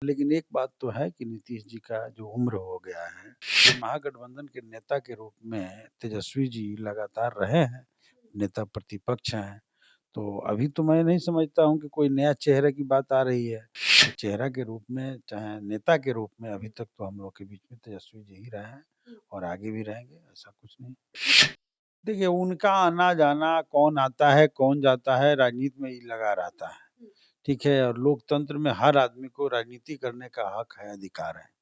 लेकिन एक बात तो है कि नीतीश जी का जो उम्र हो गया है, ये महागठबंधन के नेता के रूप में तेजस्वी जी लगातार रहे हैं, नेता प्रतिपक्ष हैं। तो अभी तो मैं नहीं समझता हूँ कि कोई नया चेहरे की बात आ रही है। तो चेहरा के रूप में, चाहे नेता के रूप में अभी तक तो हम लोग के बीच में तेजस्वी जी ही रहे हैं और आगे भी रहेंगे, ऐसा कुछ नहीं। देखिए, उनका आना-जाना, कौन आता है, कौन जाता है, राजनीति में ही लगा रहता है। ठीक है? और लोकतंत्र में हर आदमी को राजनीति करने का हक है, अधिकार है।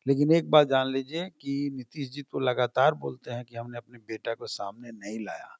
लेकिन एक बात जान लीजिए कि नीतीश जी तो लगातार बोलते हैं कि हमने अपने बेटा को सामने नहीं लाया।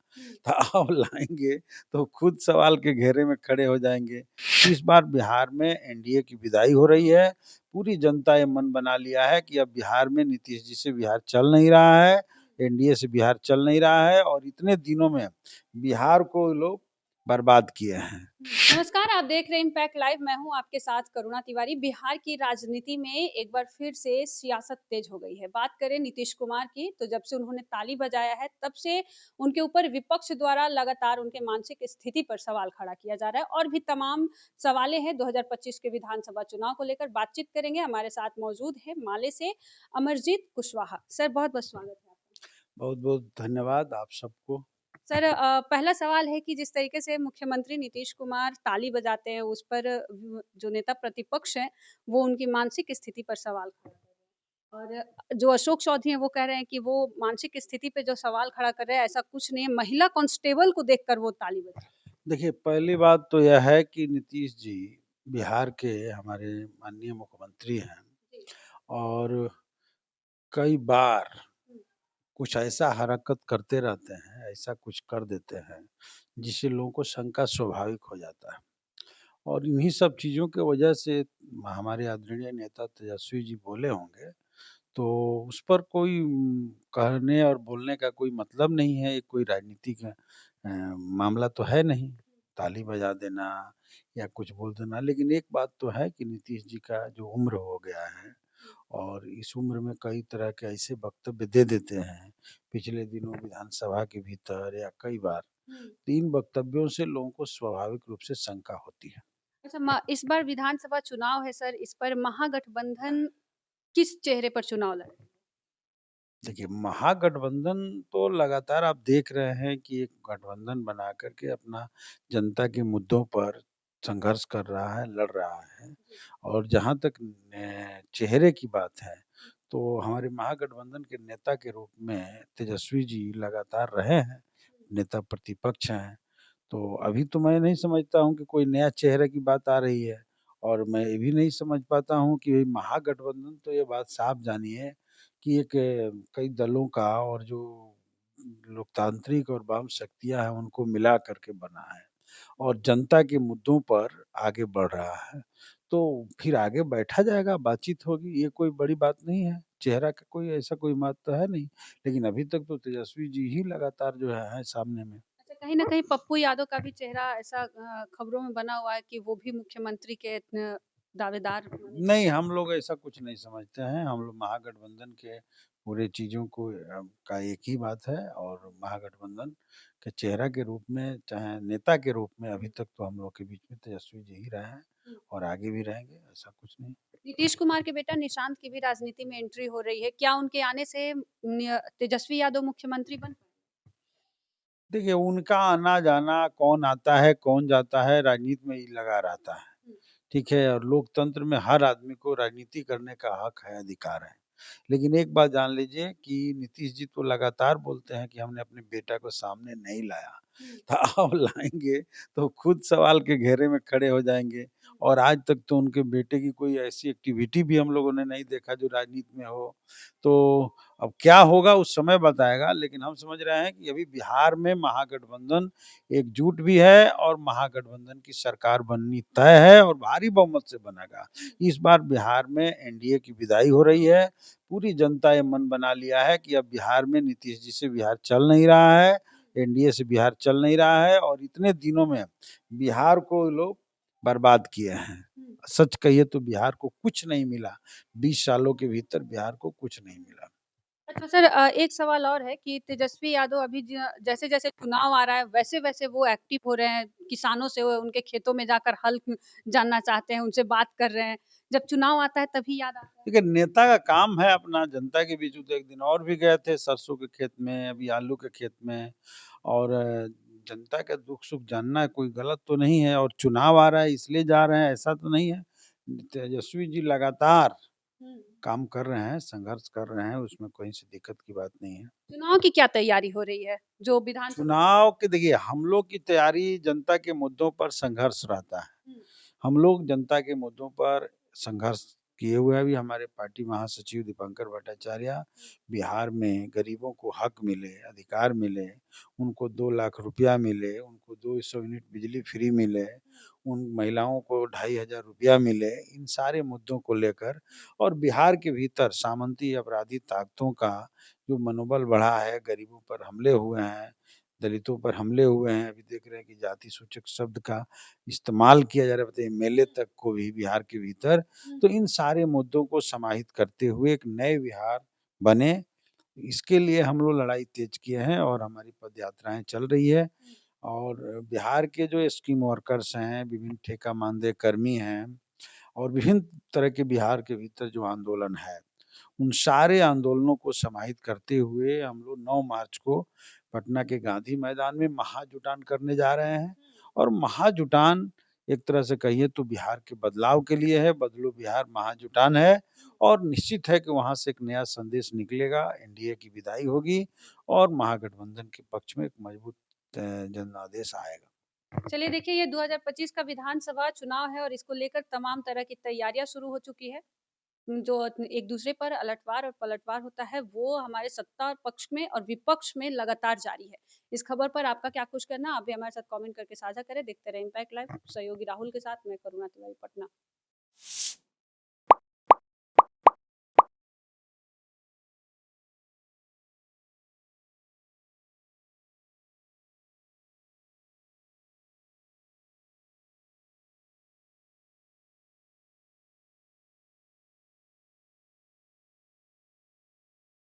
तो अब लाएँगे तो खुद सवाल के घेरे में खड़े हो जाएँगे। इस बार बिहार में एनडीए की विदाई हो रही है। पूरी जनता ये मन बना लिया है कि अब बिहार में नीतीश जी से बिहार चल नहीं रहा है, एनडीए से बिहार चल नहीं रहा है और इतने दिनों में बिहार को लोग बर्बाद किए हैं। नमस्कार, आप देख रहे हैं इम्पैक्ट लाइव। मैं हूं आपके साथ करुणा तिवारी। बिहार की राजनीति में एक बार फिर से सियासत तेज हो गई है। बात करें नीतीश कुमार की, तो जब से उन्होंने ताली बजाया है तब से उनके ऊपर विपक्ष द्वारा लगातार उनके मानसिक स्थिति पर सवाल खड़ा किया जा रहा है और भी तमाम सवालें हैं 2025 के विधानसभा चुनाव को लेकर। बातचीत करेंगे, हमारे साथ मौजूद है माले से अमरजीत कुशवाहा। सर, बहुत बहुत स्वागत है आपका। बहुत-बहुत धन्यवाद आप सबको। सर, पहला सवाल है कि जिस तरीके से मुख्यमंत्री नीतीश कुमार ताली बजाते हैं, उस पर जो नेता प्रतिपक्ष हैं, वो उनकी मानसिक स्थिति पर सवाल खड़ा कर रहे हैं। और जो अशोक चौधरी हैं, वो कह रहे हैं कि वो मानसिक स्थिति पे जो सवाल खड़ा कर रहे हैं, ऐसा कुछ नहीं है। महिला कांस्टेबल को देखकर वो ताली बजा रहे हैं। देखिए, पहली बात तो यह है कि नीतीश जी बिहार के हमारे माननीय मुख्यमंत्री हैं जी। और कई बार कुछ ऐसा हरकत करते रहते हैं, ऐसा कुछ कर देते हैं, जिससे लोगों को शंका स्वाभाविक हो जाता है। और इन्हीं सब चीज़ों की वजह से हमारे आदरणीय नेता तेजस्वी जी बोले होंगे, तो उस पर कोई कहने और बोलने का कोई मतलब नहीं है, ये कोई राजनीतिक मामला तो है नहीं, ताली बजा देना या कुछ बोल देना। लेकिन एक बात तो है कि नीतीश जी का जो उम्र हो गया है और इस उम्र में कई तरह के ऐसे वक्तव्य दे देते हैं, पिछले दिनों विधानसभा के भीतर या कई बार, हुँ। तो इन वक्तव्यों से लोगों को स्वाभाविक रूप से शंका होती है। अच्छा, म इस बार विधानसभा चुनाव है सर, इस पर महागठबंधन किस चेहरे पर चुनाव लड़ रही है? देखिए, महागठबंधन तो लगातार आप देख रहे हैं कि एक गठबंधन बना कर के अपना जनता के मुद्दों पर संघर्ष कर रहा है, लड़ रहा है। जी। और जहाँ तक चेहरे की बात है, तो हमारे महागठबंधन के नेता के रूप में तेजस्वी जी लगातार रहे हैं, नेता प्रतिपक्ष हैं। तो अभी तो मैं नहीं समझता हूँ कि कोई नया चेहरे की बात आ रही है और मैं ये भी नहीं समझ पाता हूँ कि महागठबंधन तो ये बात साफ जानिए कि एक कई दलों का और जो लोकतांत्रिक और वाम शक्तियाँ हैं उनको मिला कर के बना है और जनता के मुद्दों पर आगे बढ़ रहा है। तो फिर आगे बैठा जाएगा, बातचीत होगी, ये कोई बड़ी बात नहीं है। चेहरा का कोई ऐसा कोई बात तो है नहीं। लेकिन अभी तक तो तेजस्वी जी ही लगातार जो है सामने में। अच्छा, कहीं न कहीं पप्पू यादव का भी चेहरा ऐसा खबरों में बना हुआ है कि वो भी मुख्यमंत्री के दावेदार माने जा नहीं, हम लोग ऐसा कुछ नहीं समझते हैं। हम लोग महागठबंधन के पूरे चीज़ों को का एक ही बात है और महागठबंधन के चेहरा के रूप में, चाहे नेता के रूप में अभी तक तो हम लोग के बीच में तेजस्वी जी ही रहे हैं हुँ। और आगे भी रहेंगे, ऐसा कुछ नहीं। नीतीश कुमार के बेटा निशांत की भी राजनीति में एंट्री हो रही है। क्या उनके आने से तेजस्वी यादव मुख्यमंत्री बन देखिए, उनका आना-जाना, कौन आता है, कौन जाता है, राजनीति में ही लगा रहता है। हुँ। ठीक है? और लोकतंत्र में हर आदमी को राजनीति करने का हक है, अधिकार है। लेकिन एक बात जान लीजिए कि नीतीश जी तो लगातार बोलते हैं कि हमने अपने बेटा को सामने नहीं लाया। हुँ। तो अब लाएँगे तो खुद सवाल के घेरे में खड़े हो जाएँगे और आज तक तो उनके बेटे की कोई ऐसी एक्टिविटी भी हम लोगों ने नहीं देखा जो राजनीति में हो। तो अब क्या होगा उस समय बताएगा, लेकिन हम समझ रहे हैं कि अभी बिहार में महागठबंधन एकजुट भी है और महागठबंधन की सरकार बननी तय है और भारी बहुमत से बनेगा। इस बार बिहार में एनडीए की विदाई हो रही है। पूरी जनता ये मन बना लिया है कि अब बिहार में नीतीश जी से बिहार चल नहीं रहा है, एनडीए से बिहार चल नहीं रहा है और इतने दिनों में बिहार को लोग बर्बाद किए हैं। हुँ। सच कहिए तो बिहार को कुछ नहीं मिला। 20 सालों के भीतर बिहार को कुछ नहीं मिला। अच्छा सर, एक सवाल और है कि तेजस्वी यादव अभी जैसे-जैसे चुनाव आ रहा है, वैसे-वैसे वो एक्टिव हो रहे हैं, किसानों से वो उनके खेतों में जाकर हल जानना चाहते हैं, उनसे बात कर रहे हैं। जब चुनाव आता है तभी याद आता है? देखिए, नेता का काम है अपना जनता के बीच, वो तो एक दिन और भी गए थे सरसों के खेत में, अभी आलू के खेत में और जनता का दुख-सुख जानना कोई गलत तो नहीं है और चुनाव आ रहा है इसलिए जा रहे हैं, ऐसा तो नहीं है। तेजस्वी जी लगातार हुँ। काम कर रहे हैं, संघर्ष कर रहे हैं, उसमें कहीं से दिक्कत की बात नहीं है। चुनाव की क्या तैयारी हो रही है? जो विधानसभा चुनाव की देखिए, हम लोग की तैयारी जनता के मुद्दों पर संघर्ष रहता है। हुँ, हम लोग जनता के मुद्दों पर संघर्ष किए हुए हैं। अभी हमारे पार्टी महासचिव दीपंकर भट्टाचार्य बिहार में गरीबों को हक मिले, अधिकार मिले, उनको 2 लाख रुपया मिले, उनको 200 यूनिट बिजली फ्री मिले, उन महिलाओं को 2500 रुपया मिले, इन सारे मुद्दों को लेकर और बिहार के भीतर सामंती अपराधी ताकतों का जो मनोबल बढ़ा है, गरीबों पर हमले हुए हैं, दलितों पर हमले हुए हैं। अभी देख रहे हैं कि जाति सूचक शब्द का इस्तेमाल किया जा रहा है, बताइए एमएलए तक को भी बिहार के भीतर। हुँ, तो इन सारे मुद्दों को समाहित करते हुए एक नए बिहार बने, इसके लिए हम लोग लड़ाई तेज किए हैं और हमारी पदयात्राएँ चल रही है। हुँ। और बिहार के जो स्कीम वर्कर्स हैं, विभिन्न ठेका मानदेय कर्मी हैं और विभिन्न तरह के बिहार के भीतर जो आंदोलन है, उन सारे आंदोलनों को समाहित करते हुए हम लोग 9 मार्च को पटना के गांधी मैदान में महाजुटान करने जा रहे हैं और महाजुटान एक तरह से कहिए तो बिहार के बदलाव के लिए है, बदलो बिहार महाजुटान है और निश्चित है कि वहाँ से एक नया संदेश निकलेगा, एनडीए की विदाई होगी और महागठबंधन के पक्ष में एक मजबूत जनादेश आएगा। चलिए देखिए, ये 2025 का विधानसभा चुनाव है और इसको लेकर तमाम तरह की तैयारियाँ शुरू हो चुकी है। जो एक दूसरे पर अलटवार और पलटवार होता है, वो हमारे सत्ता पक्ष में और विपक्ष में लगातार जारी है। इस खबर पर आपका क्या कुछ कहना? आप भी हमारे साथ कमेंट करके साझा करें। देखते रहें इम्पैक्ट लाइव। सहयोगी राहुल के साथ मैं करुणा तिवारी, पटना।